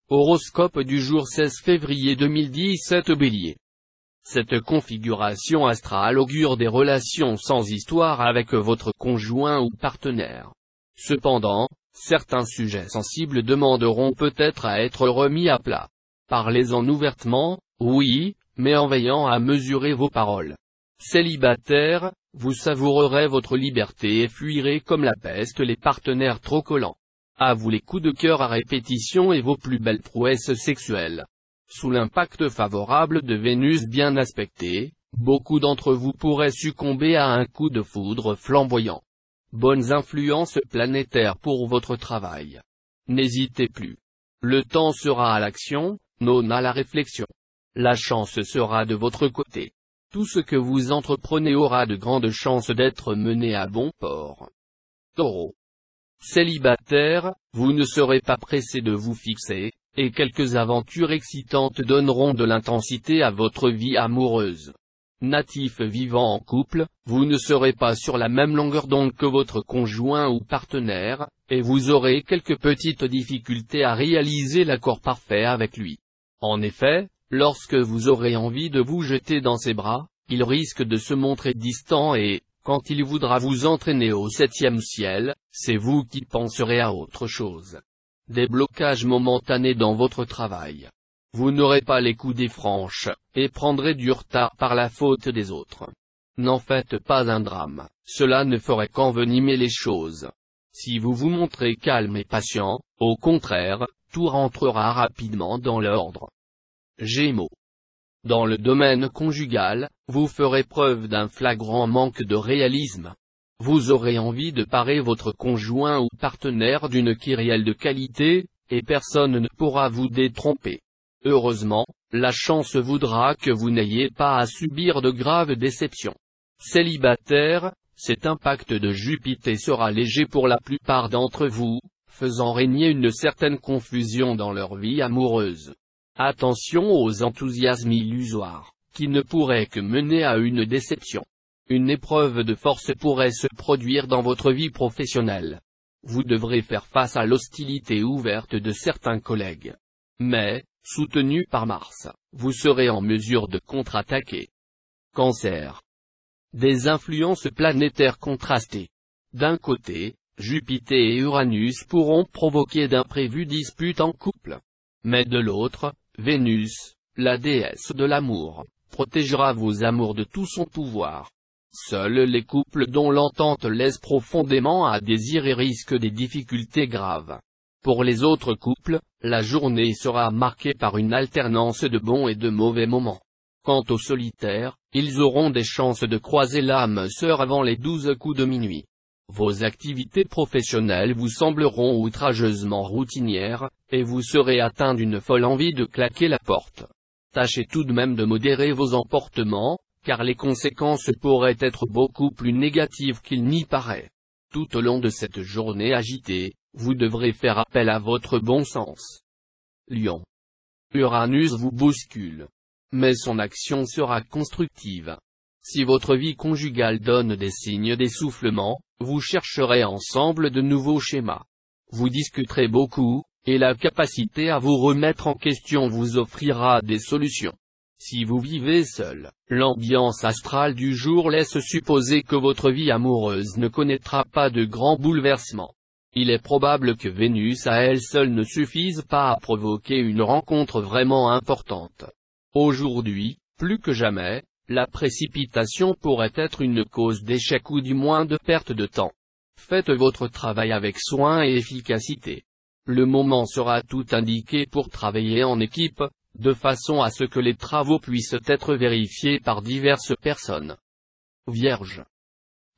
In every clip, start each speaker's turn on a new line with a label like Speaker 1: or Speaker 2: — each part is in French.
Speaker 1: Horoscope du jour 16 février 2017 Bélier. Cette configuration astrale augure des relations sans histoire avec votre conjoint ou partenaire. Cependant, certains sujets sensibles demanderont peut-être à être remis à plat. Parlez-en ouvertement, oui, mais en veillant à mesurer vos paroles. Célibataire, vous savourerez votre liberté et fuirez comme la peste les partenaires trop collants. À vous les coups de cœur à répétition et vos plus belles prouesses sexuelles. Sous l'impact favorable de Vénus bien aspectée, beaucoup d'entre vous pourraient succomber à un coup de foudre flamboyant. Bonnes influences planétaires pour votre travail. N'hésitez plus. Le temps sera à l'action, non à la réflexion. La chance sera de votre côté. Tout ce que vous entreprenez aura de grandes chances d'être mené à bon port. Taureau. Célibataire, vous ne serez pas pressé de vous fixer, et quelques aventures excitantes donneront de l'intensité à votre vie amoureuse. Natif vivant en couple, vous ne serez pas sur la même longueur d'onde que votre conjoint ou partenaire, et vous aurez quelques petites difficultés à réaliser l'accord parfait avec lui. En effet, lorsque vous aurez envie de vous jeter dans ses bras, il risque de se montrer distant et, quand il voudra vous entraîner au 7e ciel, c'est vous qui penserez à autre chose. Des blocages momentanés dans votre travail. Vous n'aurez pas les coudées franches, et prendrez du retard par la faute des autres. N'en faites pas un drame, cela ne ferait qu'envenimer les choses. Si vous vous montrez calme et patient, au contraire, tout rentrera rapidement dans l'ordre. Gémeaux. Dans le domaine conjugal, vous ferez preuve d'un flagrant manque de réalisme. Vous aurez envie de parer votre conjoint ou partenaire d'une kyrielle de qualité, et personne ne pourra vous détromper. Heureusement, la chance voudra que vous n'ayez pas à subir de graves déceptions. Célibataire, cet impact de Jupiter sera léger pour la plupart d'entre vous, faisant régner une certaine confusion dans leur vie amoureuse. Attention aux enthousiasmes illusoires, qui ne pourraient que mener à une déception. Une épreuve de force pourrait se produire dans votre vie professionnelle. Vous devrez faire face à l'hostilité ouverte de certains collègues. Mais, soutenu par Mars, vous serez en mesure de contre-attaquer. Cancer. Des influences planétaires contrastées. D'un côté, Jupiter et Uranus pourront provoquer d'imprévues disputes en couple. Mais de l'autre, Vénus, la déesse de l'amour, protégera vos amours de tout son pouvoir. Seuls les couples dont l'entente laisse profondément à désirer risquent des difficultés graves. Pour les autres couples, la journée sera marquée par une alternance de bons et de mauvais moments. Quant aux solitaires, ils auront des chances de croiser l'âme sœur avant les 12 coups de minuit. Vos activités professionnelles vous sembleront outrageusement routinières, et vous serez atteint d'une folle envie de claquer la porte. Tâchez tout de même de modérer vos emportements, car les conséquences pourraient être beaucoup plus négatives qu'il n'y paraît. Tout au long de cette journée agitée, vous devrez faire appel à votre bon sens. Lion. Uranus vous bouscule. Mais son action sera constructive. Si votre vie conjugale donne des signes d'essoufflement, vous chercherez ensemble de nouveaux schémas. Vous discuterez beaucoup, et la capacité à vous remettre en question vous offrira des solutions. Si vous vivez seul, l'ambiance astrale du jour laisse supposer que votre vie amoureuse ne connaîtra pas de grands bouleversements. Il est probable que Vénus à elle seule ne suffise pas à provoquer une rencontre vraiment importante. Aujourd'hui, plus que jamais, la précipitation pourrait être une cause d'échec ou du moins de perte de temps. Faites votre travail avec soin et efficacité. Le moment sera tout indiqué pour travailler en équipe, de façon à ce que les travaux puissent être vérifiés par diverses personnes. Vierge.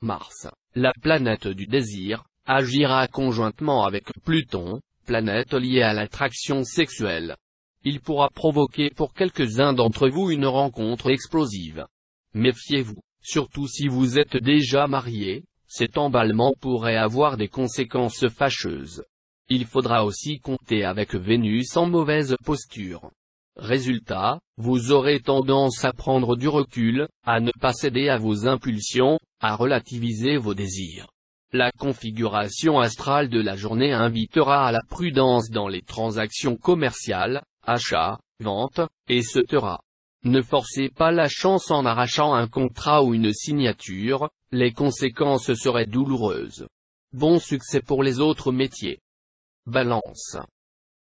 Speaker 1: Mars, la planète du désir, agira conjointement avec Pluton, planète liée à l'attraction sexuelle. Il pourra provoquer pour quelques-uns d'entre vous une rencontre explosive. Méfiez-vous, surtout si vous êtes déjà marié, cet emballement pourrait avoir des conséquences fâcheuses. Il faudra aussi compter avec Vénus en mauvaise posture. Résultat, vous aurez tendance à prendre du recul, à ne pas céder à vos impulsions, à relativiser vos désirs. La configuration astrale de la journée invitera à la prudence dans les transactions commerciales, achats, ventes, etc. Ne forcez pas la chance en arrachant un contrat ou une signature, les conséquences seraient douloureuses. Bon succès pour les autres métiers. Balance.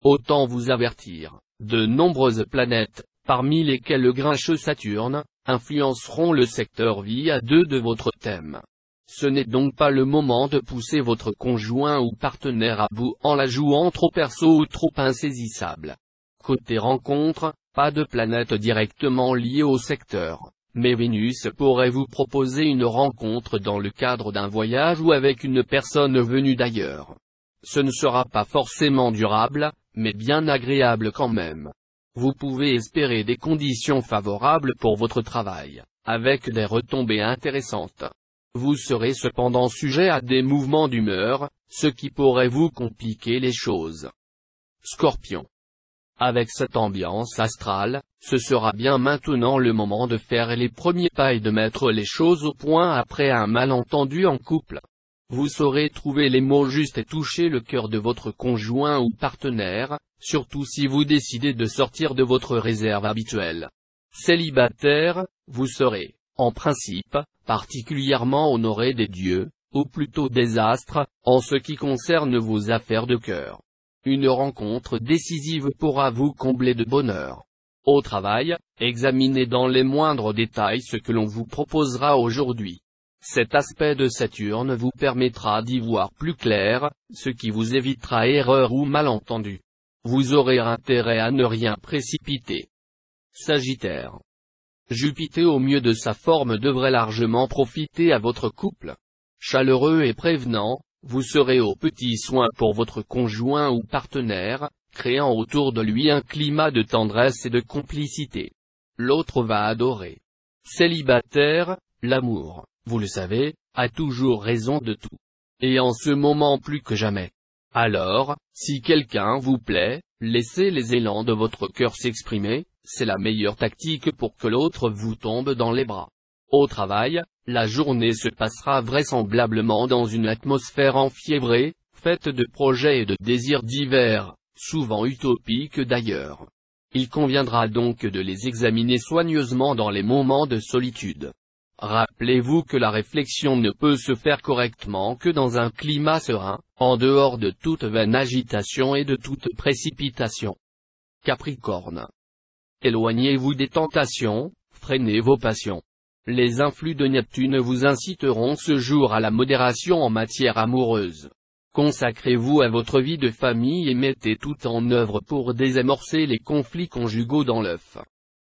Speaker 1: Autant vous avertir, de nombreuses planètes, parmi lesquelles le grincheux Saturne, influenceront le secteur vie à 2 de votre thème. Ce n'est donc pas le moment de pousser votre conjoint ou partenaire à bout en la jouant trop perso ou trop insaisissable. Côté rencontre, pas de planète directement liée au secteur, mais Vénus pourrait vous proposer une rencontre dans le cadre d'un voyage ou avec une personne venue d'ailleurs. Ce ne sera pas forcément durable, mais bien agréable quand même. Vous pouvez espérer des conditions favorables pour votre travail, avec des retombées intéressantes. Vous serez cependant sujet à des mouvements d'humeur, ce qui pourrait vous compliquer les choses. Scorpion. Avec cette ambiance astrale, ce sera bien maintenant le moment de faire les premiers pas et de mettre les choses au point après un malentendu en couple. Vous saurez trouver les mots justes et toucher le cœur de votre conjoint ou partenaire, surtout si vous décidez de sortir de votre réserve habituelle. Célibataire, vous serez, en principe, particulièrement honoré des dieux, ou plutôt des astres, en ce qui concerne vos affaires de cœur. Une rencontre décisive pourra vous combler de bonheur. Au travail, examinez dans les moindres détails ce que l'on vous proposera aujourd'hui. Cet aspect de Saturne vous permettra d'y voir plus clair, ce qui vous évitera erreurs ou malentendus. Vous aurez intérêt à ne rien précipiter. Sagittaire. Jupiter au mieux de sa forme devrait largement profiter à votre couple. Chaleureux et prévenant, vous serez aux petits soins pour votre conjoint ou partenaire, créant autour de lui un climat de tendresse et de complicité. L'autre va adorer. Célibataire, l'amour, vous le savez, a toujours raison de tout. Et en ce moment plus que jamais. Alors, si quelqu'un vous plaît, laissez les élans de votre cœur s'exprimer, c'est la meilleure tactique pour que l'autre vous tombe dans les bras. Au travail, la journée se passera vraisemblablement dans une atmosphère enfiévrée, faite de projets et de désirs divers, souvent utopiques d'ailleurs. Il conviendra donc de les examiner soigneusement dans les moments de solitude. Rappelez-vous que la réflexion ne peut se faire correctement que dans un climat serein, en dehors de toute vaine agitation et de toute précipitation. Capricorne. Éloignez-vous des tentations, freinez vos passions. Les influx de Neptune vous inciteront ce jour à la modération en matière amoureuse. Consacrez-vous à votre vie de famille et mettez tout en œuvre pour désamorcer les conflits conjugaux dans l'œuf.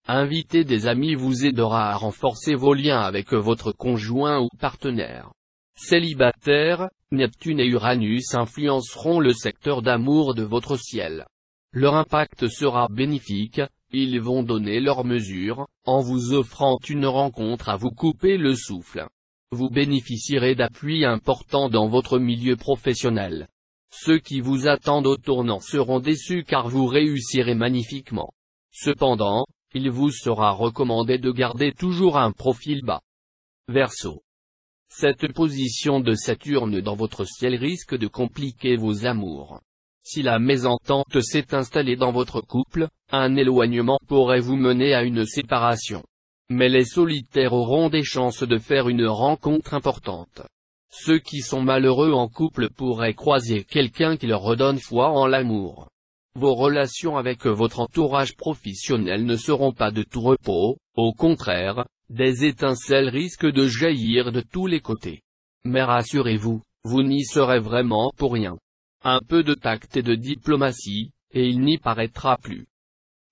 Speaker 1: Inviter des amis vous aidera à renforcer vos liens avec votre conjoint ou partenaire. Célibataire, Neptune et Uranus influenceront le secteur d'amour de votre ciel. Leur impact sera bénéfique, ils vont donner leur mesure, en vous offrant une rencontre à vous couper le souffle. Vous bénéficierez d'appuis importants dans votre milieu professionnel. Ceux qui vous attendent au tournant seront déçus car vous réussirez magnifiquement. Cependant, il vous sera recommandé de garder toujours un profil bas. Verseau. Cette position de Saturne dans votre ciel risque de compliquer vos amours. Si la mésentente s'est installée dans votre couple, un éloignement pourrait vous mener à une séparation. Mais les solitaires auront des chances de faire une rencontre importante. Ceux qui sont malheureux en couple pourraient croiser quelqu'un qui leur redonne foi en l'amour. Vos relations avec votre entourage professionnel ne seront pas de tout repos, au contraire, des étincelles risquent de jaillir de tous les côtés. Mais rassurez-vous, vous n'y serez vraiment pour rien. Un peu de tact et de diplomatie, et il n'y paraîtra plus.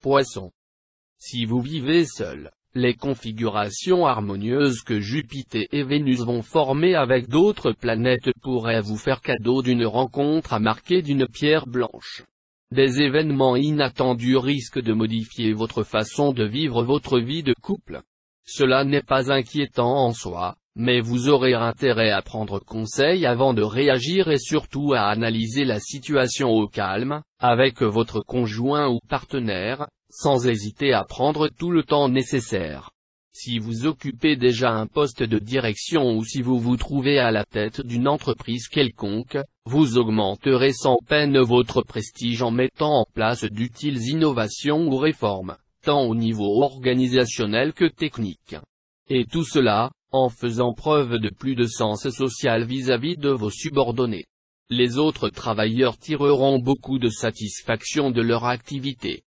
Speaker 1: Poisson. Si vous vivez seul, les configurations harmonieuses que Jupiter et Vénus vont former avec d'autres planètes pourraient vous faire cadeau d'une rencontre à marquer d'une pierre blanche. Des événements inattendus risquent de modifier votre façon de vivre votre vie de couple. Cela n'est pas inquiétant en soi, mais vous aurez intérêt à prendre conseil avant de réagir et surtout à analyser la situation au calme, avec votre conjoint ou partenaire, sans hésiter à prendre tout le temps nécessaire. Si vous occupez déjà un poste de direction ou si vous vous trouvez à la tête d'une entreprise quelconque, vous augmenterez sans peine votre prestige en mettant en place d'utiles innovations ou réformes, tant au niveau organisationnel que technique. Et tout cela, en faisant preuve de plus de sens social vis-à-vis de vos subordonnés. Les autres travailleurs tireront beaucoup de satisfaction de leur activité.